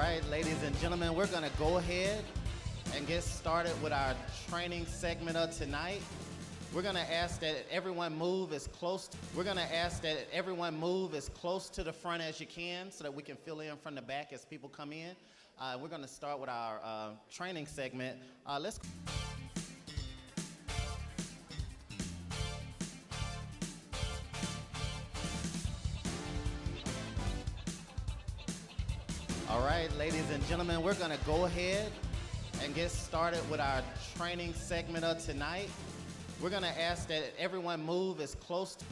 right, ladies and gentlemen, we're going to go ahead and get started with our training segment of tonight. We're going to ask that everyone move as close to the front as you can so that we can fill in from the back as people come in. We're going to start with our training segment. Let's. All right, ladies and gentlemen, we're going to go ahead and get started with our training segment of tonight. We're going to ask that everyone move as close to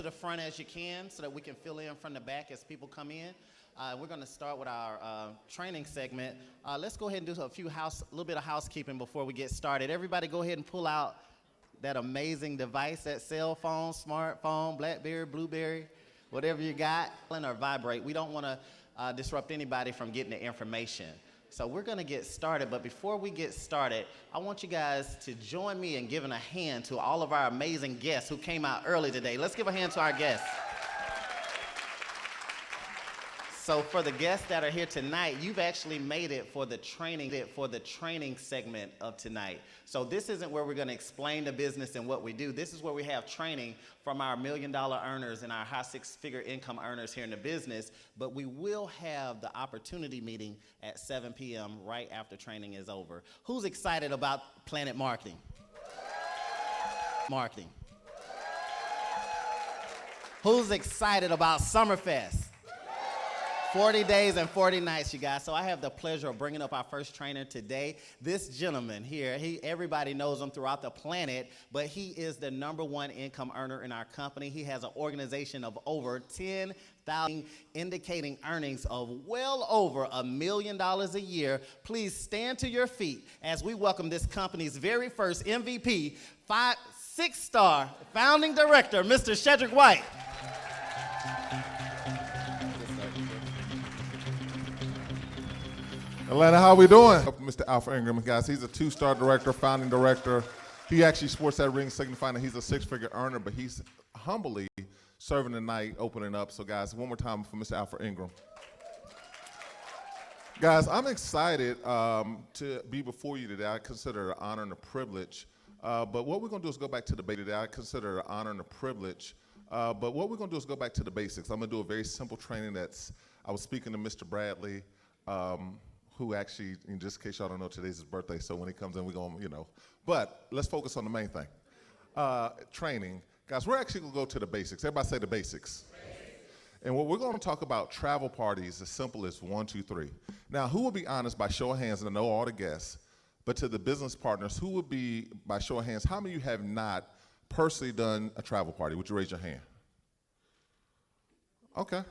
the front as you can so that we can fill in from the back as people come in. We're going to start with our training segment. Let's go ahead and do a little bit of housekeeping before we get started. Everybody go ahead and pull out that amazing device, that cell phone, smartphone, BlackBerry, Blueberry, whatever you got, or vibrate. We don't want to disrupt anybody from getting the information. So we're going to get started, but before we get started, I want you guys to join me in giving a hand to all of our amazing guests who came out early today. Let's give a hand to our guests. So for the guests that are here tonight, you've actually made it for the training segment of tonight. So this isn't where we're going to explain the business and what we do. This is where we have training from our $1 million earners and our high six-figure income earners here in the business. But we will have the opportunity meeting at 7 p.m. right after training is over. Who's excited about PlanNet marketing? Who's excited about Summerfest? 40 days and 40 nights, you guys. So I have the pleasure of bringing up our first trainer today. This gentleman here, everybody knows him throughout the planet, but he is the #1 income earner in our company. He has an organization of over 10,000, indicating earnings of well over $1 million a year. Please stand to your feet as we welcome this company's very first MVP, 6-star founding director, Mr. Shedrick White. Atlanta, how we doing? Mr. Alpha Ingram, guys, he's a 2-star director, founding director. He actually sports that ring signifying that he's a 6-figure earner, but he's humbly serving the night, opening up. So, guys, one more time for Mr. Alpha Ingram. Guys, I'm excited to be before you today. I consider it an honor and a privilege. But what we're going to do is go back to the basics. I'm going to do a very simple training I was speaking to Mr. Bradley, who actually, in just in case y'all don't know, today's his birthday, so when he comes in, we're going to, But let's focus on the main thing. Training. Guys, we're actually going to go to the basics. Everybody say the basics. And what we're going to talk about travel parties as simple as 1, 2, 3. Now, who will be honest by show of hands, and I know all the guests, but to the business partners, who would be, by show of hands, how many of you have not personally done a travel party? Would you raise your hand? Okay.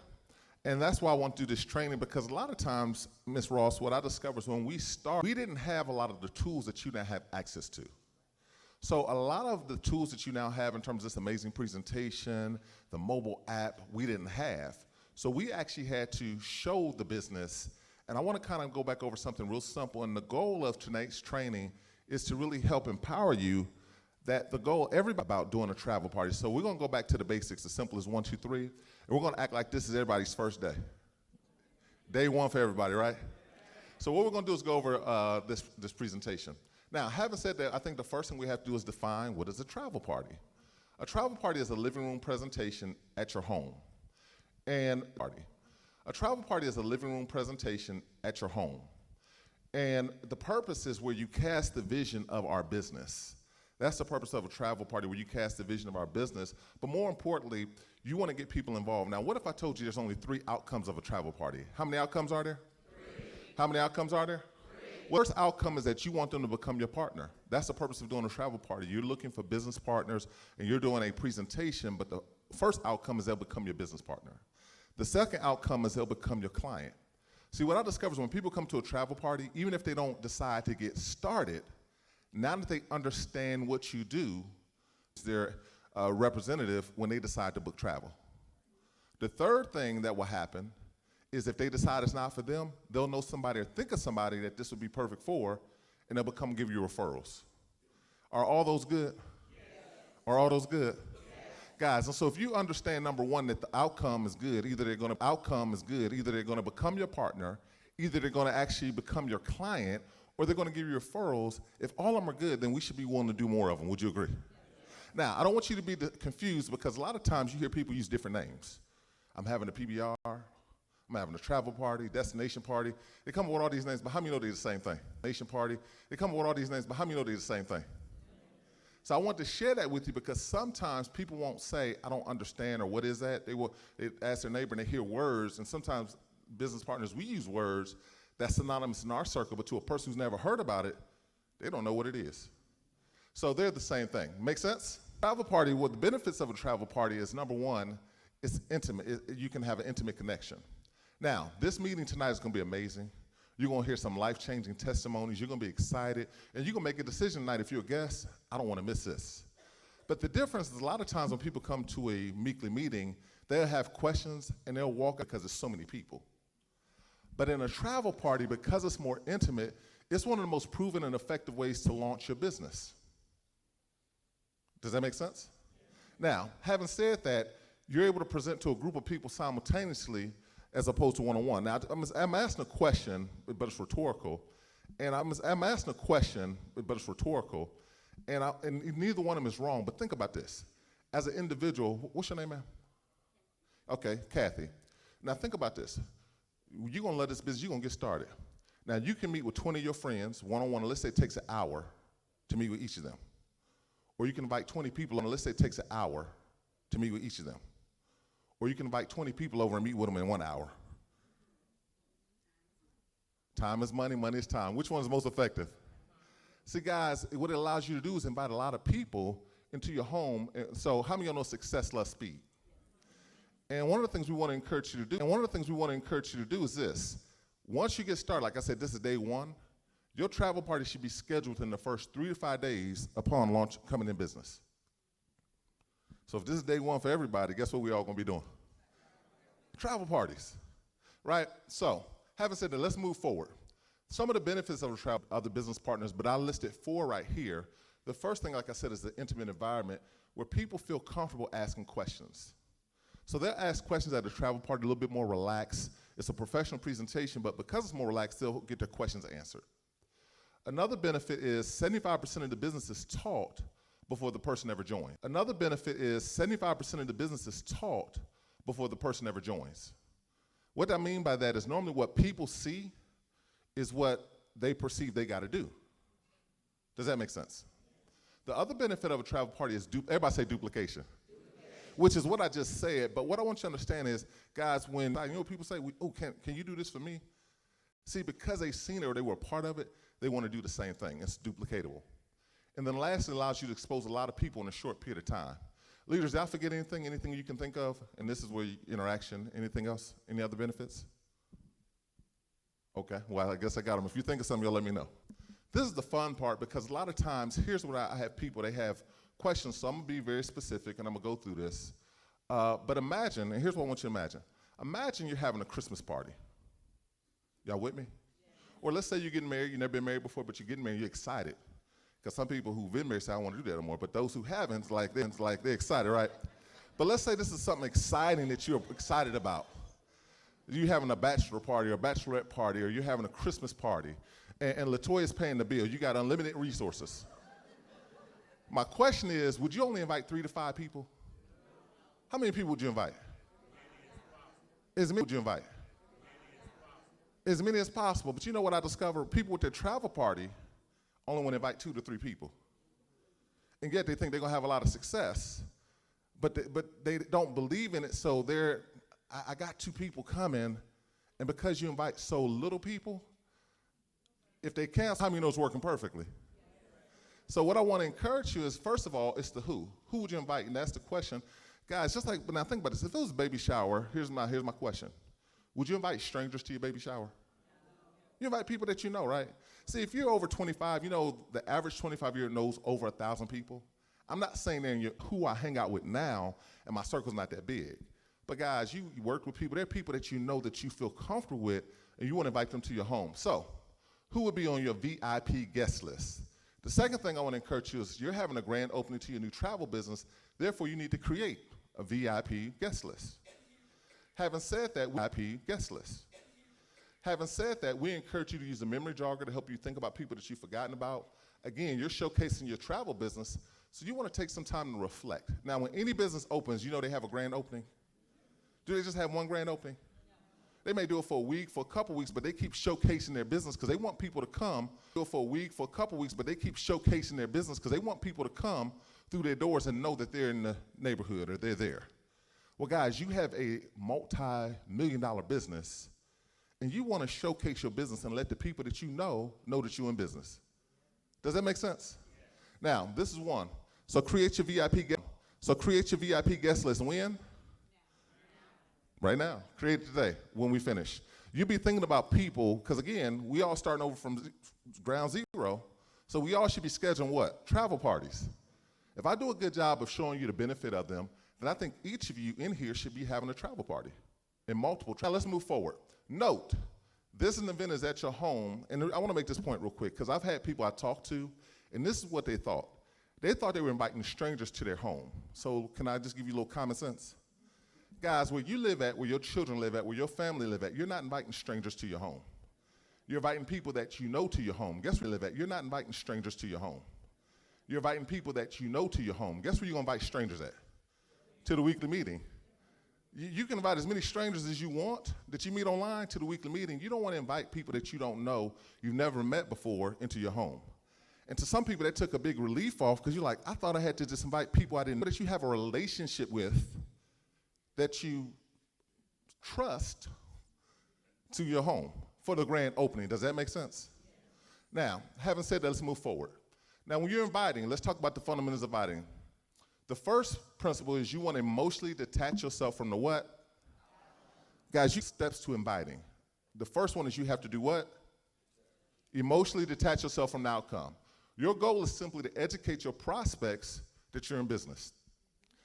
And that's why I want to do this training, because a lot of times, Ms. Ross, what I discovered is when we start, we didn't have a lot of the tools that you now have access to. So a lot of the tools that you now have in terms of this amazing presentation, the mobile app, we didn't have. So we actually had to show the business, and I want to kind of go back over something real simple, and the goal of tonight's training is to really help empower you that the goal, everybody about doing a travel party. So we're going to go back to the basics, as simple as 1, 2, 3, and we're going to act like this is everybody's first day. Day one for everybody, right? So what we're going to do is go over this presentation. Now, having said that, I think the first thing we have to do is define what is a travel party. A travel party is a living room presentation at your home. A travel party is a living room presentation at your home. And the purpose is where you cast the vision of our business. That's the purpose of a travel party, where you cast the vision of our business. But more importantly, you want to get people involved. Now, what if I told you there's only 3 outcomes of a travel party? How many outcomes are there? 3. How many outcomes are there? 3. First outcome is that you want them to become your partner. That's the purpose of doing a travel party. You're looking for business partners, and you're doing a presentation, but the first outcome is they'll become your business partner. The second outcome is they'll become your client. See, what I discovered is when people come to a travel party, even if they don't decide to get started, now that they understand what you do, they're a representative when they decide to book travel. The third thing that will happen is if they decide it's not for them, they'll know somebody or think of somebody that this would be perfect for, and they'll become give you referrals. Are all those good? Yes. Are all those good? Yes. Guys, and so if you understand, number one, that the outcome is good, either they're going to become your partner, either they're going to actually become your client, or they're going to give you referrals. If all of them are good, then we should be willing to do more of them. Would you agree? Now, I don't want you to be confused, because a lot of times you hear people use different names. I'm having a PBR, I'm having a travel party, destination party. They come up with all these names, but how many know they're the same thing? Nation party. They come up with all these names, but how many know they're the same thing? So I want to share that with you, because sometimes people won't say, I don't understand, or what is that? They ask their neighbor and they hear words, and sometimes business partners, we use words that's synonymous in our circle, but to a person who's never heard about it, they don't know what it is. So they're the same thing. Make sense? Travel party, well, the benefits of a travel party is, number one, it's intimate. You can have an intimate connection. Now, this meeting tonight is going to be amazing. You're going to hear some life-changing testimonies. You're going to be excited. And you're going to make a decision tonight. If you're a guest, I don't want to miss this. But the difference is, a lot of times when people come to a weekly meeting, they'll have questions and they'll walk out because there's so many people. But in a travel party, because it's more intimate, it's one of the most proven and effective ways to launch your business. Does that make sense? Now, having said that, you're able to present to a group of people simultaneously as opposed to one-on-one. Now, I'm asking a question, but it's rhetorical. And I'm asking a question, but it's rhetorical. And neither one of them is wrong, but think about this. As an individual, what's your name, ma'am? Okay, Kathy. Now, think about this. You're going to let this business, you're going to get started. Now, you can meet with 20 of your friends one-on-one, and let's say it takes an hour to meet with each of them. Or you can invite 20 people, and let's say it takes an hour to meet with each of them. Or you can invite 20 people over and meet with them in 1 hour. Time is money, money is time. Which one is most effective? See, guys, what it allows you to do is invite a lot of people into your home. So how many of y'all know success loves speed? And one of the things we want to encourage you to do, is this. Once you get started, like I said, this is day one. Your travel party should be scheduled in the first 3 to 5 days upon launch, coming in business. So if this is day one for everybody, guess what we all going to be doing? Travel parties, right? So having said that, let's move forward. Some of the benefits of the business partners, but I listed 4 right here. The first thing, like I said, is the intimate environment where people feel comfortable asking questions. So they'll ask questions at the travel party a little bit more relaxed. It's a professional presentation, but because it's more relaxed, they'll get their questions answered. Another benefit is 75% of the business is taught before the person ever joins. Another benefit is 75% of the business is taught before the person ever joins. What I mean by that is normally what people see is what they perceive they got to do. Does that make sense? The other benefit of a travel party is, everybody say duplication. Which is what I just said, but what I want you to understand is, guys, when people say, oh, can you do this for me? See, because they've seen it or they were a part of it, they want to do the same thing. It's duplicatable. And then lastly, it allows you to expose a lot of people in a short period of time. Leaders, did I forget anything you can think of? And this is where interaction, anything else? Any other benefits? Okay, well, I guess I got them. If you think of something, you'll let me know. This is the fun part, because a lot of times, here's what I have people, they have questions, so I'm going to be very specific, and I'm going to go through this. But imagine, and here's what I want you to imagine. Imagine you're having a Christmas party. Y'all with me? Or let's say you're getting married, you've never been married before, but you're getting married, you're excited. Because some people who've been married say, I don't want to do that anymore. But those who haven't, they're excited, right? But let's say this is something exciting that you're excited about. You're having a bachelor party or a bachelorette party, or you're having a Christmas party, and LaToya's paying the bill. You got unlimited resources. My question is, would you only invite 3 to 5 people? How many people would you invite? As many would you invite? As many as possible. But you know what I discovered? People with their travel party only want to invite 2 to 3 people. And yet they think they're going to have a lot of success, but they don't believe in it, so I got 2 people coming, and because you invite so little people, if they cancel, how many know it's working perfectly? So what I want to encourage you is, first of all, it's the who. Who would you invite? And that's the question. Guys, just like, but now think about this. If it was a baby shower, here's my question. Would you invite strangers to your baby shower? You invite people that you know, right? See, if you're over 25, you know the average 25-year-old knows over 1,000 people. I'm not saying they're who I hang out with now, and my circle's not that big. But guys, you work with people. They're people that you know that you feel comfortable with, and you want to invite them to your home. So who would be on your VIP guest list? The second thing I want to encourage you is, you're having a grand opening to your new travel business. Therefore, you need to create a VIP guest list. Having said that, VIP guest list. Having said that, we encourage you to use the memory jogger to help you think about people that you've forgotten about. Again, you're showcasing your travel business, so you want to take some time to reflect. Now, when any business opens, you know they have a grand opening. Do they just have one grand opening? They may do it for a week, for a couple weeks, but they keep showcasing their business because they want people to come. Do it for a week, for a couple weeks, but they keep showcasing their business because they want people to come through their doors and know that they're in the neighborhood or they're there. Well, guys, you have a multi-million-dollar business, and you want to showcase your business and let the people that you know that you're in business. Does that make sense? Now, this is one. So create your VIP guest list. When? Right now. Create it today when we finish. You'll be thinking about people, because again, we all starting over from ground zero, so we all should be scheduling what? Travel parties. If I do a good job of showing you the benefit of them, then I think each of you in here should be having a travel party in multiple. Now let's move forward. Note, this event is at your home, and I want to make this point real quick, because I've had people I talked to, and this is what they thought. They thought they were inviting strangers to their home. So can I just give you a little common sense? Guys, where you live at, where your children live at, where your family live at, you're not inviting strangers to your home. You're inviting people that you know to your home. Guess where you live at? You're not inviting strangers to your home. You're inviting people that you know to your home. Guess where you're going to invite strangers at? To the weekly meeting. You can invite as many strangers as you want that you meet online to the weekly meeting. You don't want to invite people that you don't know, you've never met before, into your home. And to some people, that took a big relief off because you're like, I thought I had to just invite people I didn't know that you have a relationship with, that you trust, to your home for the grand opening. Does that make sense? Now, having said that, let's move forward. Now, when you're inviting, let's talk about the fundamentals of inviting. The first principle is you want to emotionally detach yourself from the what? Guys, you steps to inviting. The first one is you have to do what? Emotionally detach yourself from the outcome. Your goal is simply to educate your prospects that you're in business.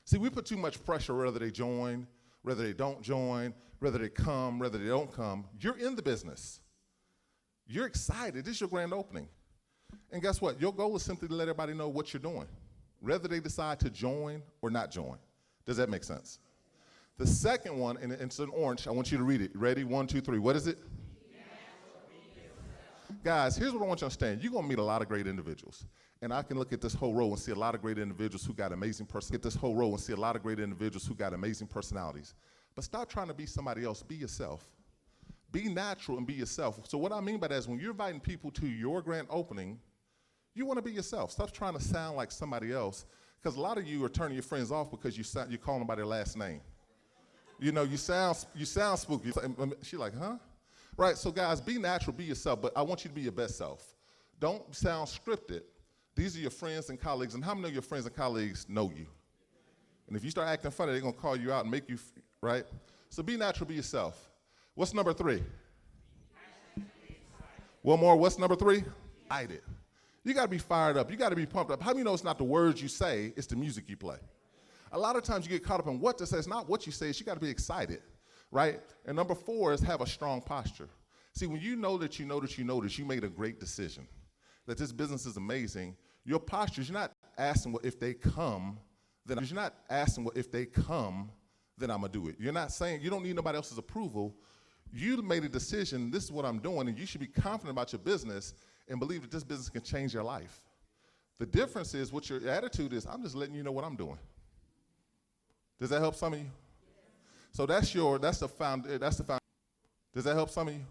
See, we put too much pressure whether they join, whether they don't join, whether they come, whether they don't come. You're in the business. You're excited. This is your grand opening. And guess what? Your goal is simply to let everybody know what you're doing, whether they decide to join or not join. Does that make sense? The second one, and it's in orange, I want you to read it. Ready? 1, 2, 3. What is it? Guys, here's what I want you to understand. You're going to meet a lot of great individuals. And I can look at this whole row and see a lot of great individuals who got amazing personalities. But stop trying to be somebody else. Be yourself. Be natural and be yourself. So what I mean by that is when you're inviting people to your grand opening, you want to be yourself. Stop trying to sound like somebody else, because a lot of you are turning your friends off because you're calling them by their last name. You know, you sound spooky. She's like, huh? Right, so guys, be natural, be yourself, but I want you to be your best self. Don't sound scripted. These are your friends and colleagues, and how many of your friends and colleagues know you? And if you start acting funny, they're going to call you out and make you, right? So be natural, be yourself. What's number 3? One more, what's number 3? Excited. You got to be fired up. You got to be pumped up. How many know it's not the words you say, it's the music you play? A lot of times you get caught up in what to say. It's not what you say, it's you got to be excited, right? And number 4 is have a strong posture. See, when you know that you made a great decision, that this business is amazing, your posture is not asking if they come, then I'm going to do it. You're not saying, you don't need nobody else's approval. You made a decision, this is what I'm doing, and you should be confident about your business and believe that this business can change your life. The difference is what your attitude is, I'm just letting you know what I'm doing. Does that help some of you? So that's the foundation. Does that help some of you?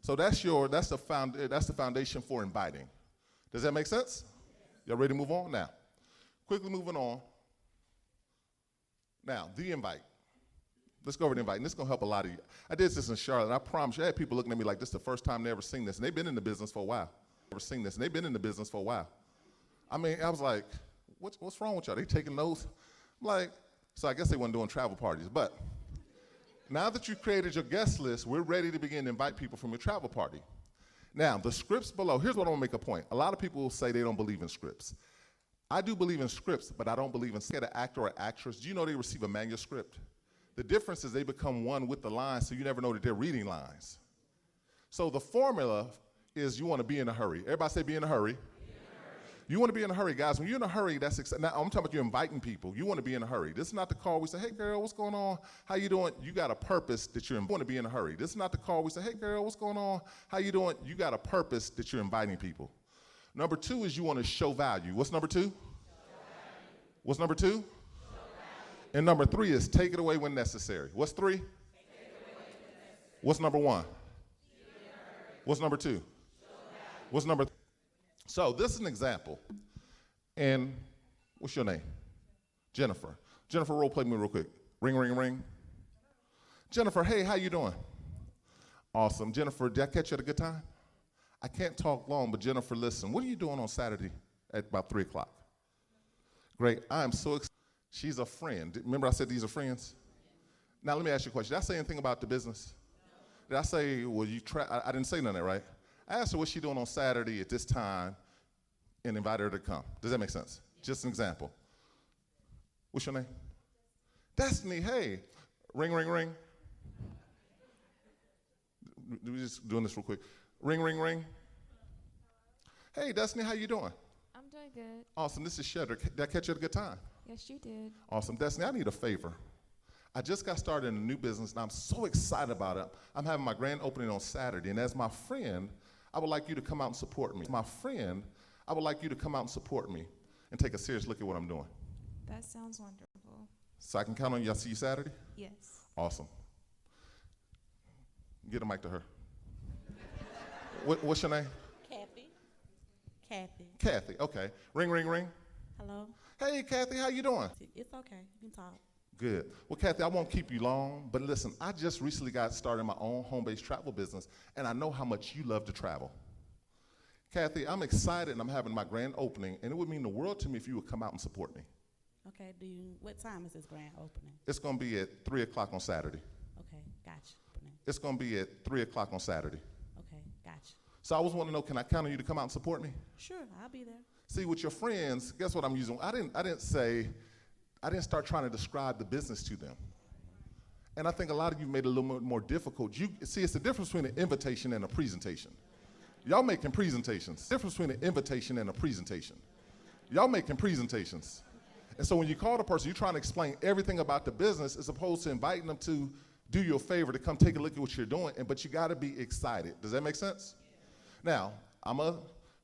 So that's the foundation for inviting. Does that make sense? Y'all ready to move on? Now, quickly moving on. Now, the invite. Let's go over the invite, and this is going to help a lot of you. I did this in Charlotte, and I promise you, I had people looking at me like this is the first time they ever seen this, and they've been in the business for a while. I mean, I was like, what's wrong with y'all? They taking notes? I'm like, so I guess they weren't doing travel parties, but now that you've created your guest list, we're ready to begin to invite people from your travel party. Now, the scripts below, here's what I want to make a point. A lot of people will say they don't believe in scripts. I do believe in scripts, but I don't believe in an actor or actress. Do you know they receive a manuscript? The difference is they become one with the lines, so you never know that they're reading lines. So the formula is you want to be in a hurry. Everybody say be in a hurry. You want to be in a hurry, guys. When you're in a hurry, that's now I'm talking about you inviting people. You want to be in a hurry. This is not the call we say, hey girl, what's going on? How you doing? You got a purpose that you want to be in a hurry. This is not the call we say, hey girl, what's going on? How you doing? You got a purpose that you're inviting people. Number 2 is you want to show value. What's number 2? What's number 2? And number 3 is take it away when necessary. What's 3? What's number 1? What's number 2? What's number 3? So this is an example. And what's your name? Jennifer. Jennifer, role play me real quick. Ring, ring, ring. Jennifer, hey, how you doing? Awesome. Jennifer, did I catch you at a good time? I can't talk long, but Jennifer, listen, what are you doing on Saturday at about 3 o'clock? Great. I am so excited. She's a friend. Remember I said these are friends? Now let me ask you a question. Did I say anything about the business? Did I say, well, I didn't say none of that, right? I asked her what she doing on Saturday at this time and invited her to come. Does that make sense? Just an example. What's your name? Destiny, hey. Ring, ring, ring. We're just doing this real quick. Ring, ring, ring. Hey, Destiny, how you doing? I'm doing good. Awesome, this is Shedder. Did I catch you at a good time? Yes, you did. Awesome. Destiny, I need a favor. I just got started in a new business, and I'm so excited about it. I'm having my grand opening on Saturday, and as my friend, I would like you to come out and support me. My friend, I would like you to come out and support me and take a serious look at what I'm doing. That sounds wonderful. So I can count on you. I'll see you Saturday? Yes. Awesome. Get a mic to her. What's your name? Kathy. Kathy. Kathy, okay. Ring, ring, ring. Hello. Hey, Kathy, how you doing? It's okay. You can talk. Good. Well, Kathy, I won't keep you long, but listen, I just recently got started in my own home-based travel business, and I know how much you love to travel. Kathy, I'm excited, and I'm having my grand opening, and it would mean the world to me if you would come out and support me. Okay. What time is this grand opening? It's going to be at 3 o'clock on Saturday. Okay. Gotcha. It's going to be at 3 o'clock on Saturday. Okay. Gotcha. So I was wanting to know, can I count on you to come out and support me? Sure. I'll be there. See, with your friends, guess what I'm using? I didn't start trying to describe the business to them. And I think a lot of you made it a little bit more difficult. See, it's the difference between an invitation and a presentation. Y'all making presentations. Difference between an invitation and a presentation. Y'all making presentations. And so when you call the person, you're trying to explain everything about the business as opposed to inviting them to do you a favor to come take a look at what you're doing, but you gotta be excited. Does that make sense? Now, I'm gonna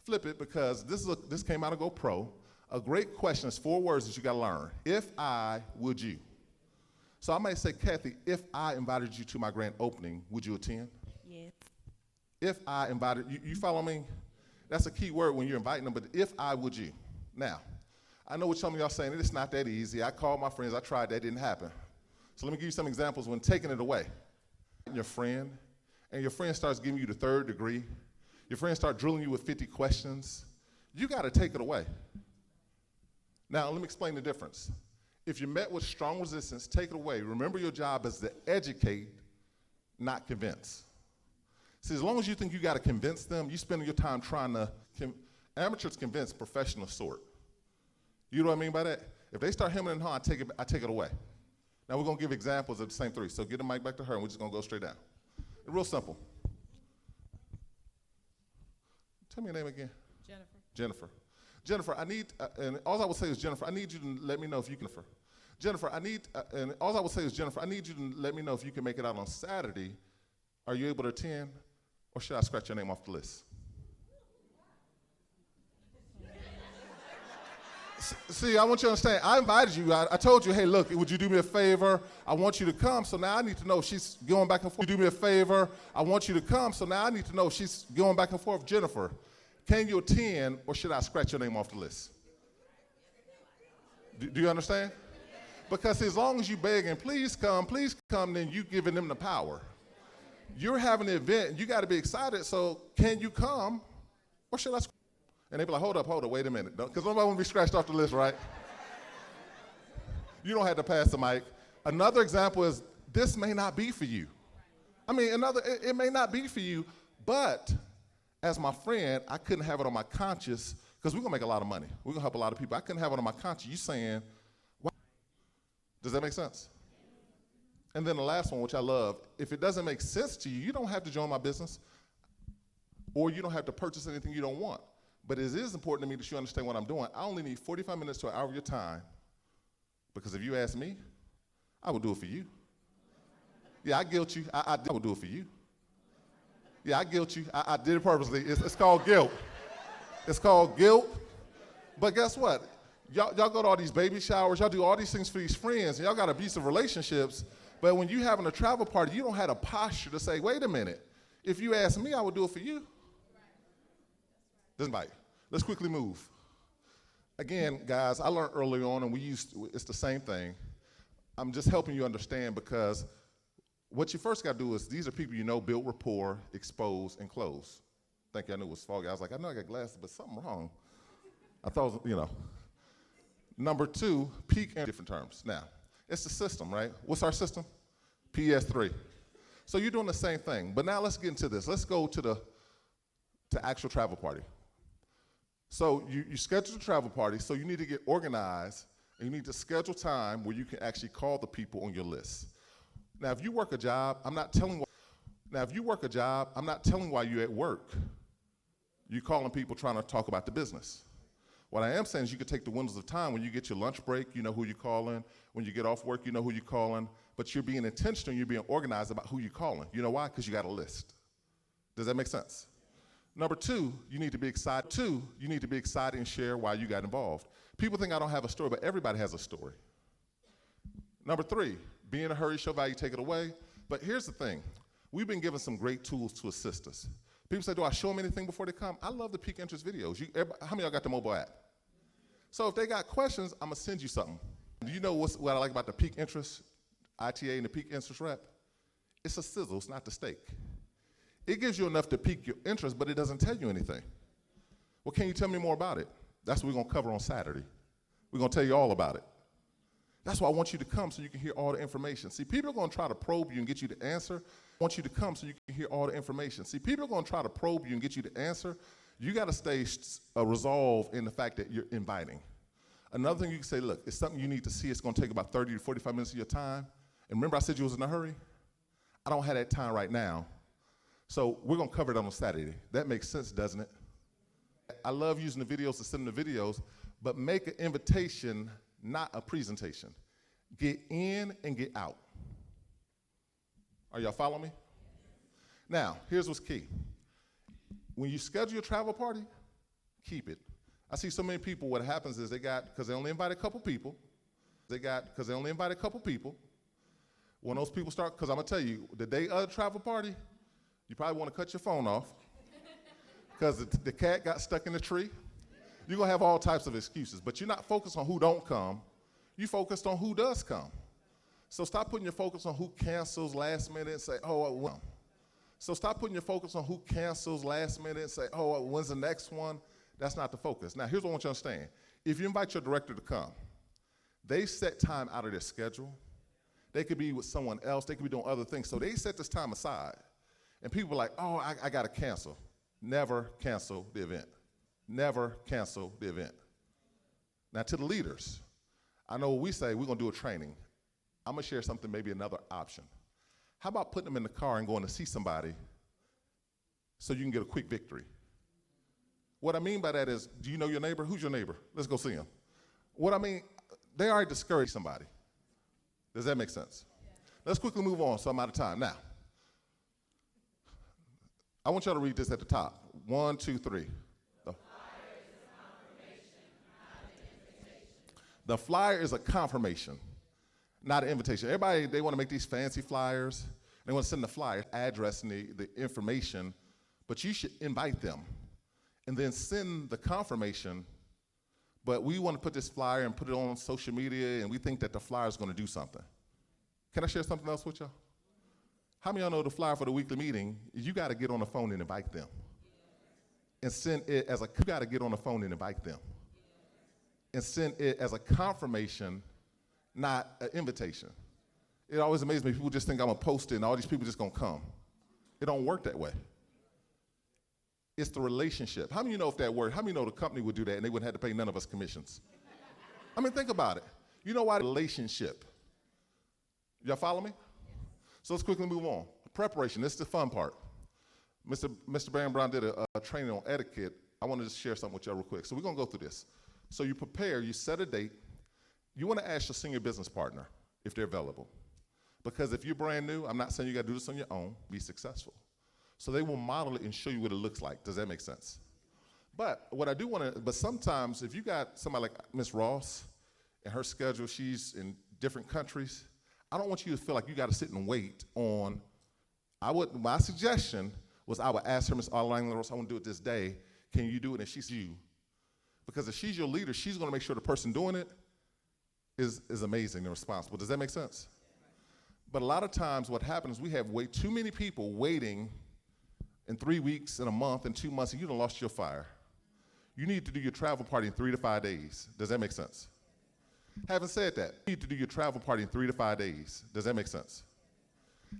flip it because this came out of Go Pro. A great question is 4 words that you gotta learn. If I, would you? So I might say, Kathy, if I invited you to my grand opening, would you attend? Yes. If I invited, you follow me? That's a key word when you're inviting them, but if I, would you? Now, I know what some of y'all saying, it's not that easy. I called my friends, I tried, that didn't happen. So let me give you some examples when taking it away. Your friend, and your friend starts giving you the 3rd degree. Your friend starts drilling you with 50 questions. You gotta take it away. Now, let me explain the difference. If you're met with strong resistance, take it away. Remember, your job is to educate, not convince. See, as long as you think you got to convince them, you spend your time trying to, amateurs convince, professionals sort. You know what I mean by that? If they start hemming and hawing, I take it away. Now, we're going to give examples of the same 3. So get the mic back to her, and we're just going to go straight down. Real simple. Tell me your name again. Jennifer. Jennifer. Jennifer, I need, and all I will say is, Jennifer, I need you to let me know if you can. Jennifer, and all I will say is, Jennifer, I need you to let me know if you can make it out on Saturday. Are you able to attend, or should I scratch your name off the list? See, I want you to understand, I invited you. I told you, hey, look, would you do me a favor? I want you to come, so now I need to know if she's going back and forth. You do me a favor? I want you to come, so now I need to know if she's going back and forth. Jennifer, can you attend, or should I scratch your name off the list? Do you understand? Because as long as you begging, please come, then you giving them the power. You're having an event, and you got to be excited, so can you come, or should I scratch? And they be like, hold up, wait a minute. Because nobody want to be scratched off the list, right? You don't have to pass the mic. Another example is, this may not be for you. I mean, it may not be for you, but as my friend, I couldn't have it on my conscience, because we're going to make a lot of money. We're going to help a lot of people. I couldn't have it on my conscience. You saying, wow. Does that make sense? And then the last one, which I love, if it doesn't make sense to you, you don't have to join my business, or you don't have to purchase anything you don't want. But it is important to me that you understand what I'm doing. I only need 45 minutes to an hour of your time, because if you ask me, I will do it for you. Yeah, I guilt you. I will do it for you. Yeah, I guilt you. I did it purposely. It's called guilt. It's called guilt. But guess what? Y'all go to all these baby showers. Y'all do all these things for these friends, and y'all got abusive relationships. But when you having a travel party, you don't have a posture to say, wait a minute. If you ask me, I would do it for you. This bite. Let's quickly move. Again, guys, I learned early on, and it's the same thing. I'm just helping you understand, because what you first got to do is, these are people you know, build rapport, expose, and close. Thank you, I knew it was foggy. I was like, I know I got glasses, but something wrong. I thought, Number 2, peak in different terms. Now, it's the system, right? What's our system? PS3. So you're doing the same thing. But now let's get into this. Let's go to the actual travel party. So you schedule the travel party, so you need to get organized, and you need to schedule time where you can actually call the people on your list. Now, if you work a job, I'm not telling why you're at work. You're calling people trying to talk about the business. What I am saying is, you could take the windows of time when you get your lunch break, you know who you're calling. When you get off work, you know who you're calling. But you're being intentional, you're being organized about who you're calling. You know why? Because you got a list. Does that make sense? Number 2, you need to be excited. You need to be excited and share why you got involved. People think I don't have a story, but everybody has a story. Number 3, be in a hurry, show value, take it away. But here's the thing. We've been given some great tools to assist us. People say, do I show them anything before they come? I love the peak interest videos. How many of y'all got the mobile app? So if they got questions, I'm going to send you something. Do you know what I like about the peak interest, ITA, and the peak interest rep? It's a sizzle. It's not the steak. It gives you enough to pique your interest, but it doesn't tell you anything. Well, can you tell me more about it? That's what we're going to cover on Saturday. We're going to tell you all about it. That's why I want you to come, so you can hear all the information. See, people are going to try to probe you and get you to answer. I want you to come so you can hear all the information. See, people are going to try to probe you and get you to answer. You got to stay resolved in the fact that you're inviting. Another thing you can say, look, it's something you need to see. It's going to take about 30 to 45 minutes of your time. And remember I said you was in a hurry? I don't have that time right now. So we're going to cover it on Saturday. That makes sense, doesn't it? I love using the videos to send the videos, but make an invitation, not a presentation. Get in and get out. Are y'all following me? Now, here's what's key. When you schedule your travel party, keep it. I see so many people, what happens is because they only invite a couple people, when those people start, because I'm going to tell you, the day of the travel party, you probably want to cut your phone off because the cat got stuck in the tree. You're going to have all types of excuses, but you're not focused on who don't come. You focused on who does come. So stop putting your focus on who cancels last minute and say, oh, I won't. So stop putting your focus on who cancels last minute and say, oh, when's the next one? That's not the focus. Now, here's what I want you to understand. If you invite your director to come, they set time out of their schedule. They could be with someone else. They could be doing other things. So they set this time aside. And people are like, oh, I got to cancel. Never cancel the event. Never cancel the event. Now, to the leaders, I know what we say, we're going to do a training. I'm going to share something, maybe another option. How about putting them in the car and going to see somebody so you can get a quick victory? What I mean by that is, do you know your neighbor? Who's your neighbor? Let's go see him. What I mean, they already discouraged somebody. Does that make sense? Yeah. Let's quickly move on, so I'm out of time. Now, I want y'all to read this at the top. 1, 2, 3. The flyer is a confirmation, not an invitation. Everybody, they want to make these fancy flyers. They want to send the flyer, address, and the information, but you should invite them and then send the confirmation. But we want to put this flyer and put it on social media, and we think that the flyer is going to do something. Can I share something else with y'all? How many of y'all know the flyer for the weekly meeting? You got to get on the phone and invite them. And send it as you got to get on the phone and invite them. And send it as a confirmation, not an invitation. It always amazes me. People just think I'm going to post it and all these people just going to come. It don't work that way. It's the relationship. How many of you know if that worked? How many of you know the company would do that and they wouldn't have to pay none of us commissions? I mean, think about it. You know why? Relationship. Y'all follow me? So let's quickly move on. Preparation. This is the fun part. Mr. Barron Brown did a training on etiquette I want to just share something with y'all real quick. So we're going to go through this. So you prepare, you set a date. You want to ask your senior business partner if they're available. Because if you're brand new, I'm not saying you got to do this on your own, be successful. So they will model it and show you what it looks like. Does that make sense? But what I do want to, but sometimes if you got somebody like Miss Ross and her schedule, she's in different countries, I don't want you to feel like you got to sit and wait on, my suggestion was I would ask her, Miss Arlene Ross, I want to do it this day. Can you do it? And she's you. Because if she's your leader, she's going to make sure the person doing it is amazing and responsible. Does that make sense? But a lot of times what happens is we have way too many people waiting in 3 weeks, in a month, in 2 months, and you done lost your fire. You need to do your travel party in 3 to 5 days. Does that make sense? Having said that, you need to do your travel party in 3 to 5 days. Does that make sense?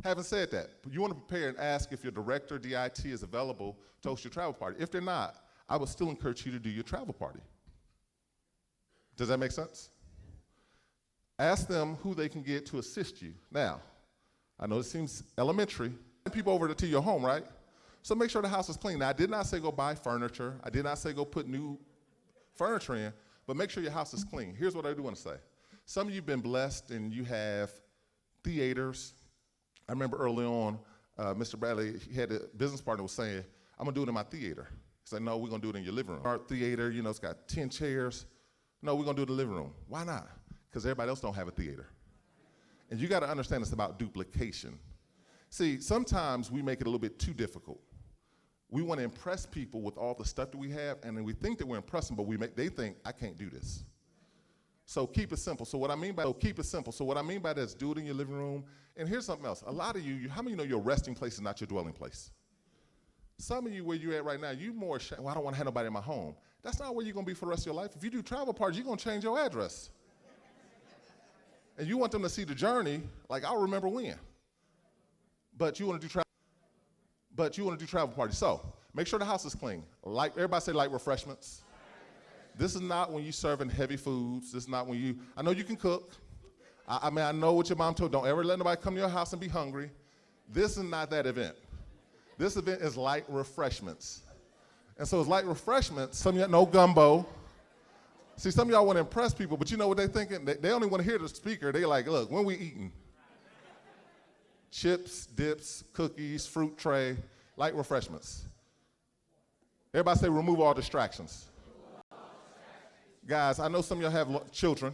Having said that, you want to prepare and ask if your director, DIT, is available to host your travel party. If they're not, I would still encourage you to do your travel party. Does that make sense? Ask them who they can get to assist you. Now, I know it seems elementary. People over to your home, right? So make sure the house is clean. Now, I did not say go buy furniture. I did not say go put new furniture in, but make sure your house is clean. Here's what I do want to say. Some of you have been blessed and you have theaters. I remember early on, Mr. Bradley, he had a business partner was saying, I'm going to do it in my theater. He said, no, we're going to do it in your living room. Our theater, you know, it's got 10 chairs. No, we're going to do it in the living room. Why not? Because everybody else don't have a theater. And you got to understand it's about duplication. See, sometimes we make it a little bit too difficult. We want to impress people with all the stuff that we have, and then we think that we're impressing, but they think, I can't do this. So keep it simple. So what I mean by that is do it in your living room. And here's something else. A lot of you, how many of you know your resting place is not your dwelling place? Some of you, where you're at right now, you more ashamed, well, I don't want to have nobody in my home. That's not where you're going to be for the rest of your life. If you do travel parties, you're going to change your address. And you want them to see the journey, like I'll remember when. But you want to do travel parties. So make sure the house is clean. Everybody say light refreshments. This is not when you're serving heavy foods. This is not when you, I know you can cook. I mean, I know what your mom told. Don't ever let nobody come to your house and be hungry. This is not that event. This event is light refreshments. And so it's light refreshments. Some of y'all know gumbo. See, some of y'all want to impress people, but you know what they're thinking? They only want to hear the speaker. They're like, look, when we eating? Chips, dips, cookies, fruit tray, light refreshments. Everybody say remove all distractions. Guys, I know some of y'all have children,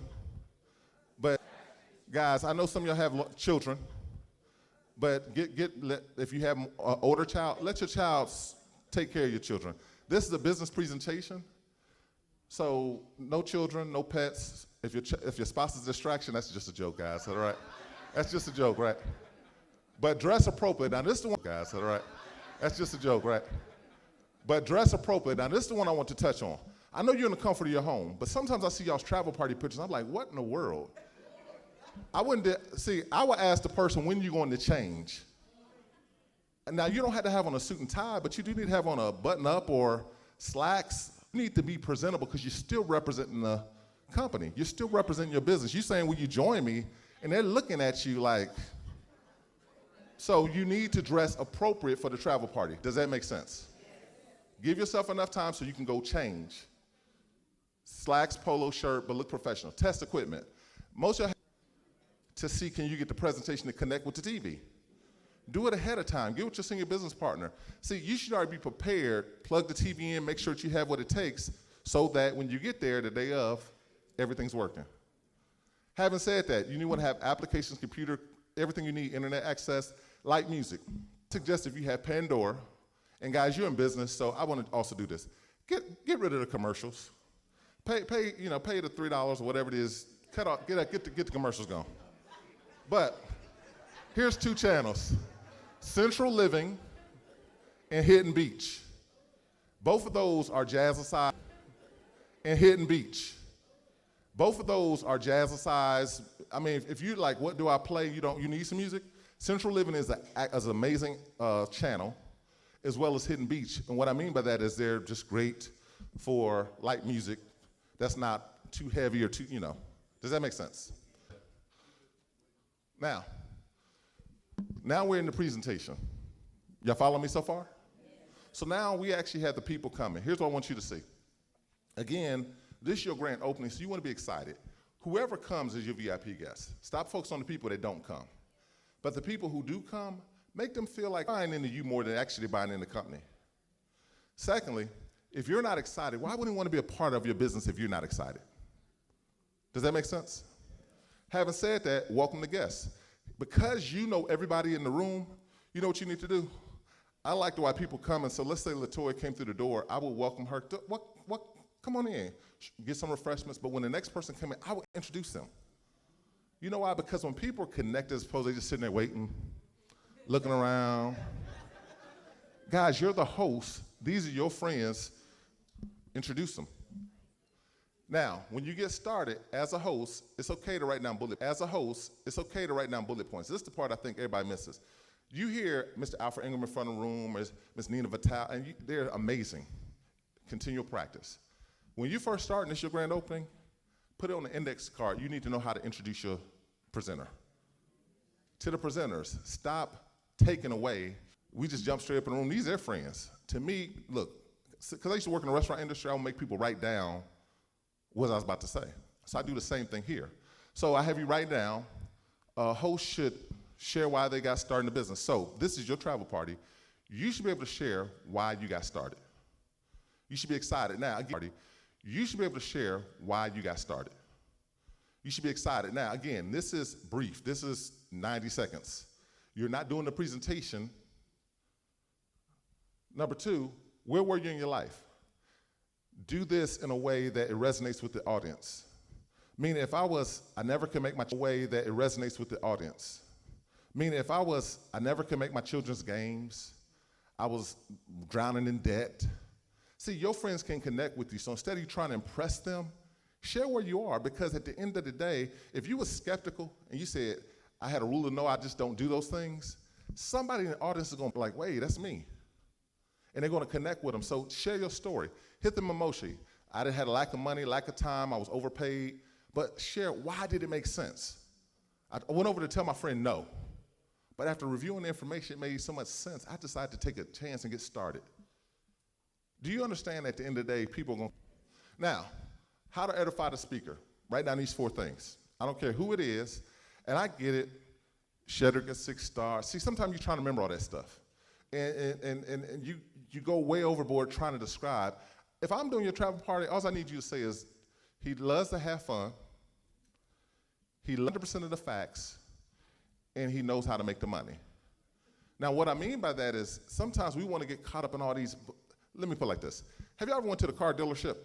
but if you have an older child, let your child take care of your children. This is a business presentation, so no children, no pets. If your spouse is a distraction, that's just a joke, guys, all right? That's just a joke, right? But dress appropriate. Now, this is the one, guys, all right? That's just a joke, right? But dress appropriate. Now, this is the one I want to touch on. I know you're in the comfort of your home, but sometimes I see y'all's travel party pictures. I'm like, what in the world? I would ask the person, when you going to change? Now, you don't have to have on a suit and tie, but you do need to have on a button-up or slacks. You need to be presentable because you're still representing the company. You're still representing your business. You're saying, will you join me? And they're looking at you like, so you need to dress appropriate for the travel party. Does that make sense? Give yourself enough time so you can go change. Slacks, polo shirt, but look professional. Test equipment. Most of y'all to see, can you get the presentation to connect with the TV? Do it ahead of time. Get with your senior business partner. See, you should already be prepared. Plug the TV in, make sure that you have what it takes so that when you get there the day of, everything's working. Having said that, you want to have applications, computer, everything you need, internet access, light music. Suggest if you have Pandora, and guys, you're in business, so I want to also do this. Get rid of the commercials. Pay the $3 or whatever it is. Cut off, get the commercials gone. But here's 2 channels: Central Living and Hidden Beach. Both of those are Jazzercise and Hidden Beach. Both of those are Jazzercise. I mean, if you like, what do I play? You need some music. Central Living is an amazing channel, as well as Hidden Beach. And what I mean by that is they're just great for light music that's not too heavy or too, Does that make sense? Now we're in the presentation. Y'all follow me so far? So now we actually have the people coming. Here's what I want you to see. Again, this is your grand opening, so you want to be excited. Whoever comes is your VIP guest. Stop focusing on the people that don't come. But the people who do come, make them feel like buying into you more than actually buying into the company. Secondly, if you're not excited, why wouldn't you want to be a part of your business if you're not excited? Does that make sense? Having said that, welcome the guests. Because you know everybody in the room, you know what you need to do? I like the way people come, and so let's say LaToya came through the door, I would welcome her. Come on in, get some refreshments, but when the next person came in, I would introduce them. You know why? Because when people are connected, as opposed to just sitting there waiting, looking around. Guys, you're the host. These are your friends. Introduce them. Now, when you get started, as a host, it's okay to write down bullet points. This is the part I think everybody misses. You hear Mr. Alfred Ingram in front of the room, or Ms. Nina Vitale, and they're amazing. Continual practice. When you first start and it's your grand opening, put it on the index card. You need to know how to introduce your presenter. To the presenters, stop taking away. We just jump straight up in the room. These are friends. To me, look, because I used to work in the restaurant industry, I would make people write down what I was about to say. So I do the same thing here. So I have you write down, a host should share why they got started in the business. So this is your travel party. You should be able to share why you got started. You should be excited. Now, again, you should be able to share why you got started. You should be excited. Now, again, this is brief. This is 90 seconds. You're not doing the presentation. Number two, where were you in your life? Do this in a way that it resonates with the audience. Meaning if I never can make my way that it resonates with the audience. Meaning if I never can make my children's games, I was drowning in debt. See, your friends can connect with you, so instead of you trying to impress them, share where you are, because at the end of the day, if you were skeptical and you said, I had a rule of no, I just don't do those things, somebody in the audience is gonna be like, wait, that's me. And they're gonna connect with them, so share your story. Hit them emotionally. I had a lack of money, lack of time, I was overpaid, but share, why did it make sense? I went over to tell my friend no, but after reviewing the information, it made so much sense, I decided to take a chance and get started. Do you understand at the end of the day, people are going to... Now, how to edify the speaker? Write down these 4 things. I don't care who it is, and I get it. Shedrick gets 6 stars. See, sometimes you're trying to remember all that stuff. And you go way overboard trying to describe. If I'm doing your travel party, all I need you to say is, he loves to have fun, he loves 100% of the facts, and he knows how to make the money. Now, what I mean by that is, sometimes we want to get caught up in all these... Let me put it like this. Have you ever went to the car dealership?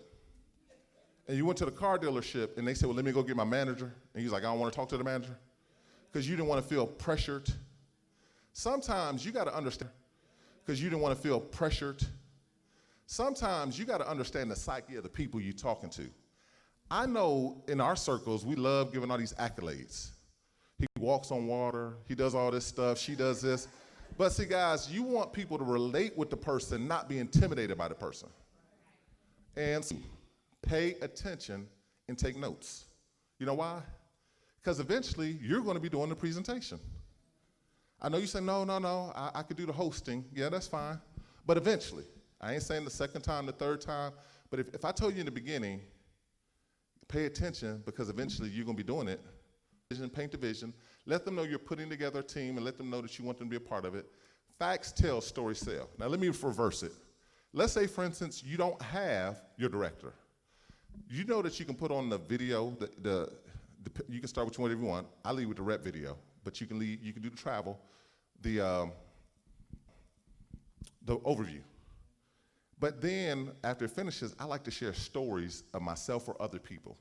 And you went to the car dealership and they said, well, let me go get my manager. And he's like, I don't want to talk to the manager. Because you didn't want to feel pressured. Sometimes you got to understand, because you didn't want to feel pressured. Sometimes you got to understand the psyche of the people you're talking to. I know in our circles, we love giving all these accolades. He walks on water, he does all this stuff, she does this. But see, guys, you want people to relate with the person, not be intimidated by the person. And pay attention and take notes. You know why? Because eventually, you're going to be doing the presentation. I know you say, no, I could do the hosting. Yeah, that's fine. But eventually, I ain't saying the second time, the third time, but if I told you in the beginning, pay attention, because eventually you're going to be doing it. Vision, paint the vision. Let them know you're putting together a team, and let them know that you want them to be a part of it. Facts tell, stories sell. Now let me reverse it. Let's say, for instance, you don't have your director. You know that you can put on the video, you can start with whatever you want. I lead with the rep video, but you can do the travel, the overview. But then after it finishes, I like to share stories of myself or other people.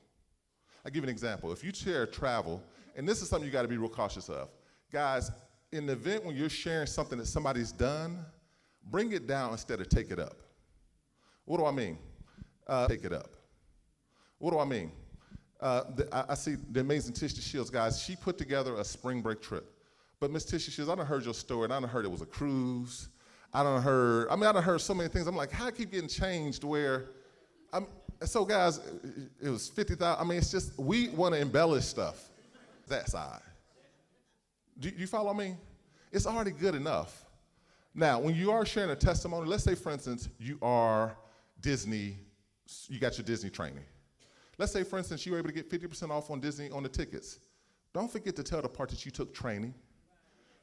I'll give you an example. If you share travel, and this is something you got to be real cautious of. Guys, in the event when you're sharing something that somebody's done, bring it down instead of take it up. What do I mean? Take it up. What do I mean? I see the amazing Tisha Shields, guys. She put together a spring break trip. But Miss Tisha Shields, I done heard your story, and I done heard it was a cruise. I done heard so many things. I'm like, how I keep getting changed where so guys, it was 50,000. I mean, it's just, we want to embellish stuff. That side. Do you follow me? It's already good enough. Now, when you are sharing a testimony, let's say, for instance, you are Disney, you got your Disney training. Let's say, for instance, you were able to get 50% off on Disney on the tickets. Don't forget to tell the part that you took training.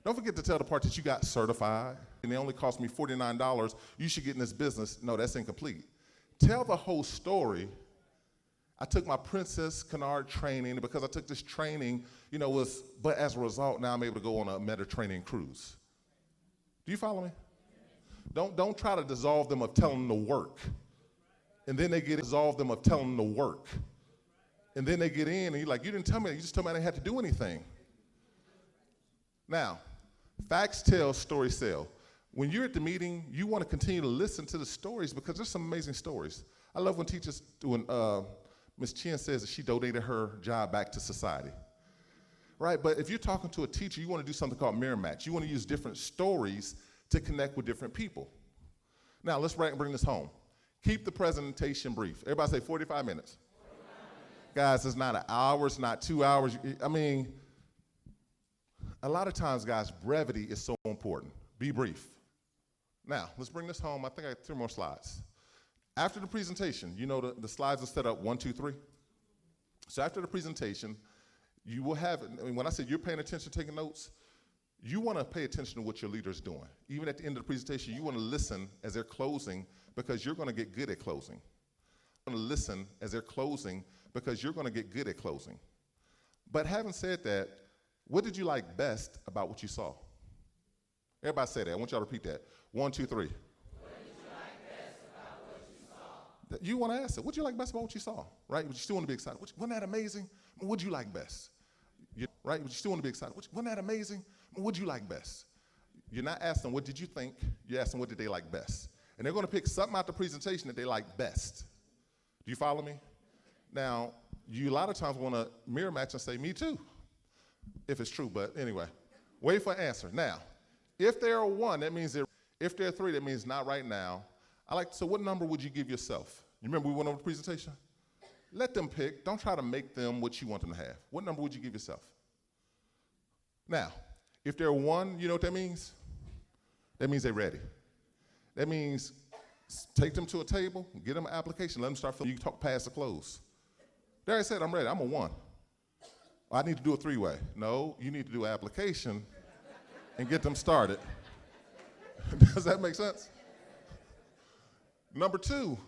Don't forget to tell the part that you got certified, and they only cost me $49. You should get in this business. No, that's incomplete. Tell the whole story. I took my Princess Canard training, and because I took this training, but as a result, now I'm able to go on a Mediterranean cruise. Do you follow me? Don't try to dissolve them of telling them to work. And then they dissolve them of telling them to work. And then they get in and you're like, you didn't tell me that, you just told me I didn't have to do anything. Now, facts tell, stories sell. When you're at the meeting, you want to continue to listen to the stories because there's some amazing stories. I love when teachers, when Ms. Chin says that she donated her job back to society. Right, but if you're talking to a teacher, you want to do something called mirror match. You want to use different stories to connect with different people. Now, let's bring this home. Keep the presentation brief. Everybody say 45 minutes. 45 minutes. Guys, it's not an hour, it's not 2 hours. I mean, a lot of times, guys, brevity is so important. Be brief. Now, let's bring this home. I think I have 3 more slides. After the presentation, the slides are set up 1, 2, 3. So after the presentation, you will have, when I say you're paying attention, taking notes, you want to pay attention to what your leader's doing. Even at the end of the presentation, you want to listen as they're closing because you're going to get good at closing. You want to listen as they're closing because you're going to get good at closing. But having said that, what did you like best about what you saw? Everybody say that. I want y'all to repeat that. 1, 2, 3. What did you like best about what you saw? You want to ask it. What did you like best about what you saw? Right? But you still want to be excited. Wasn't that amazing? What did you like best? Right? But you still want to be excited. Wasn't that amazing? What did you like best? You're not asking what did you think. You're asking what did they like best. And they're going to pick something out the presentation that they like best. Do you follow me? Now, you a lot of times want to mirror match and say, me too, if it's true. But anyway, wait for an answer. Now, if they're a 1, that means if they're a 3, that means not right now. So what number would you give yourself? You remember we went over the presentation? Let them pick. Don't try to make them what you want them to have. What number would you give yourself? Now, if they're 1, you know what that means? That means they're ready. That means take them to a table, get them an application, let them start filling. You can talk past the close. There I said, I'm ready. I'm a 1. I need to do a 3-way. No, you need to do an application and get them started. Does that make sense? Number 2.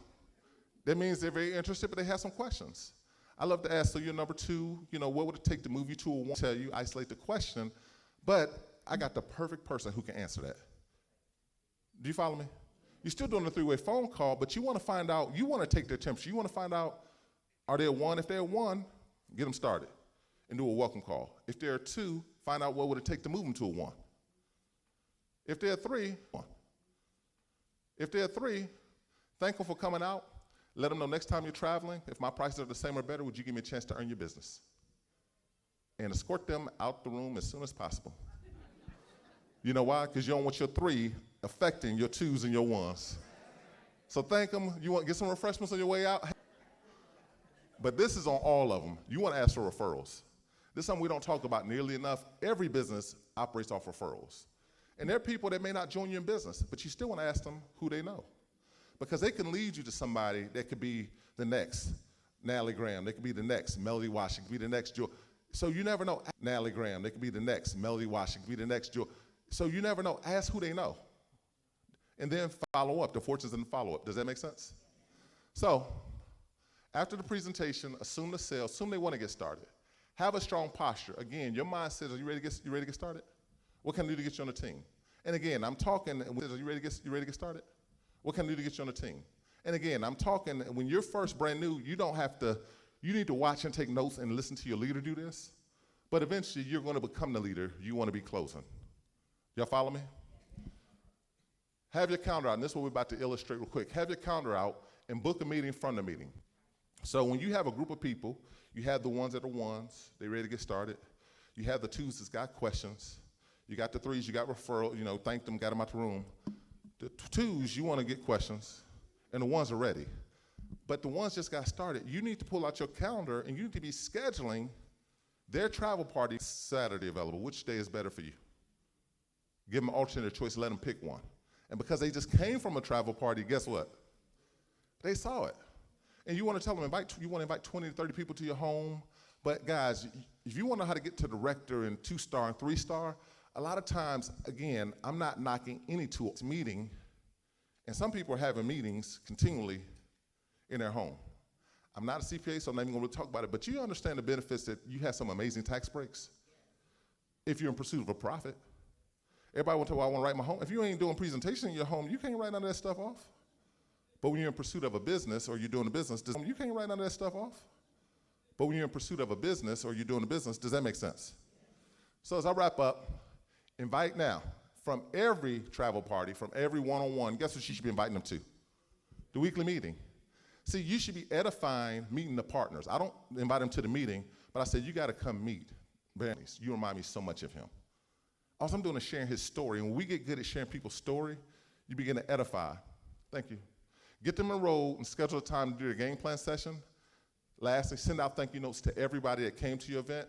That means they're very interested, but they have some questions. I love to ask, so you're number 2, what would it take to move you to a 1? Tell you, isolate the question, but I got the perfect person who can answer that. Do you follow me? You're still doing a 3-way phone call, but you want to find out, you want to take their temperature. You want to find out, are they a 1? If they're a 1, get them started and do a welcome call. If they're a 2, find out what would it take to move them to a 1. If they're a 3, 1. If they're a 3, thankful for coming out. Let them know next time you're traveling, if my prices are the same or better, would you give me a chance to earn your business? And escort them out the room as soon as possible. You know why? Because you don't want your 3 affecting your 2s and your 1s. So thank them. You want to get some refreshments on your way out? But this is on all of them. You want to ask for referrals. This is something we don't talk about nearly enough. Every business operates off referrals. And there are people that may not join you in business, but you still want to ask them who they know. Because they can lead you to somebody that could be the next Natalie Graham. They could be the next Melody Washington, be the next Joe. So you never know. Natalie Graham, they could be the next Melody Washington, be the next Joe. So you never know. Ask who they know. And then follow up. The fortune's in the follow-up. Does that make sense? So after the presentation, assume the sale, assume they want to get started. Have a strong posture. Again, your mind says, are you ready to get started? What can I do to get you on the team? And again, I'm talking, are you ready to get started? What can I do to get you on the team? And again, I'm talking, when you're first brand new, you need to watch and take notes and listen to your leader do this. But eventually, you're going to become the leader. You want to be closing. Y'all follow me? Have your calendar out, and this is what we're about to illustrate real quick. Have your calendar out and book a meeting from the meeting. So when you have a group of people, you have the 1s that are 1s, they're ready to get started. You have the 2s that's got questions. You got the 3s, you got referral, thank them, got them out the room. The 2s, you want to get questions, and the 1s are ready. But the 1s just got started. You need to pull out your calendar, and you need to be scheduling their travel party Saturday available. Which day is better for you? Give them an alternate choice, let them pick one. And because they just came from a travel party, guess what? They saw it. And you want to tell them, you want to invite 20 to 30 people to your home. But guys, if you want to know how to get to director and 2-star and 3-star, a lot of times, again, I'm not knocking any tool. It's meeting, and some people are having meetings continually in their home. I'm not a CPA, so I'm not even going to talk about it, but you understand the benefits that you have some amazing tax breaks if you're in pursuit of a profit. Everybody will tell, well, I want to write my home. If you ain't doing presentation in your home, you can't write none of that stuff off. But when you're in pursuit of a business or you're doing a business, you can't write none of that stuff off. But when you're in pursuit of a business or you're doing a business, does that make sense? So as I wrap up, invite now from every travel party, from every one-on-one, guess what you should be inviting them to? The weekly meeting. See, you should be edifying, meeting the partners. I don't invite them to the meeting, but I said, you got to come meet Bernice. You remind me so much of him. All I'm doing is sharing his story. And when we get good at sharing people's story, you begin to edify. Thank you. Get them enrolled and schedule a time to do their game plan session. Lastly, send out thank you notes to everybody that came to your event.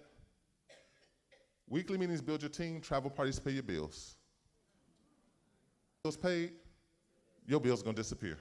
Weekly meetings build your team. Travel parties pay your bills. Bills paid, your bills are going to disappear.